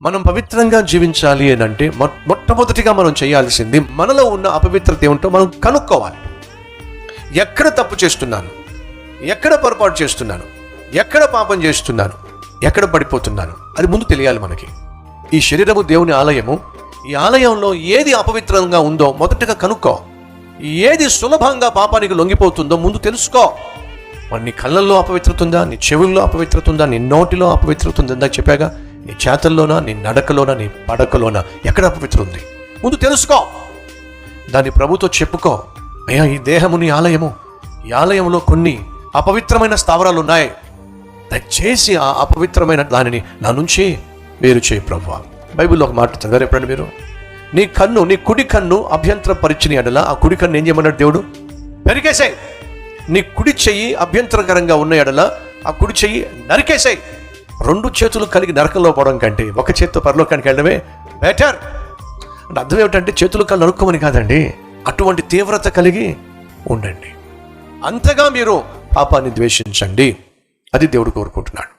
మనం పవిత్రంగా జీవించాలి అని అంటే మొట్టమొదటిగా మనం చేయాల్సింది మనలో ఉన్న అపవిత్రత ఏమిటో మనం కనుక్కోవాలి. ఎక్కడ తప్పు చేస్తున్నాను, ఎక్కడ పొరపాటు చేస్తున్నాను, ఎక్కడ పాపం చేస్తున్నాను, ఎక్కడ పడిపోతున్నాను, అది ముందు తెలియాలి మనకి. ఈ శరీరము దేవుని ఆలయము. ఈ ఆలయంలో ఏది అపవిత్రంగా ఉందో మొదటగా కనుక్కో. ఏది సులభంగా పాపానికి లొంగిపోతుందో ముందు తెలుసుకో. మరి నీ కళ్ళల్లో అపవిత్రత ఉందా, నీ చెవుల్లో అపవిత్రత ఉందా, నీ నోటిలో అపవిత్రత ఉందా, చెప్పాగా, నీ చేతల్లోనా, నీ నడకలోనా, నీ పడకలోనా ఎక్కడ అపవిత్రత ఉంది ముందు తెలుసుకో. దాన్ని ప్రభుతో చెప్పుకో. అయ్యా, ఈ దేహము నీ ఆలయము, ఈ ఆలయంలో కొన్ని అపవిత్రమైన స్థావరాలు ఉన్నాయి, దయచేసి ఆ అపవిత్రమైన దానిని నా నుంచి వేరు చేయి ప్రభువా. బైబిల్లో ఒక మాట చదివారు ఎప్పుడండి మీరు? నీ కుడి కన్ను అభ్యంతరపరిచిన ఎడల ఆ కుడి కన్ను ఏం చేయమన్నాడు దేవుడు? పెరికేసాయి. నీ కుడి చెయ్యి అభ్యంతరకరంగా ఉన్న ఎడల ఆ కుడి చెయ్యి నరికేసాయి. 2 చేతులు కలిగి నరకంలో పోవడం కంటే ఒక చేతితో పరలోకానికి వెళ్ళడమే బెటర్. అంటే అర్థం ఏమిటంటే చేతులు కాళ్ళు నరుక్కోమని కాదండి, అటువంటి తీవ్రత కలిగి ఉండండి. అంతగా మీరు పాపాన్ని ద్వేషించండి. అది దేవుడు కోరుకుంటున్నాడు.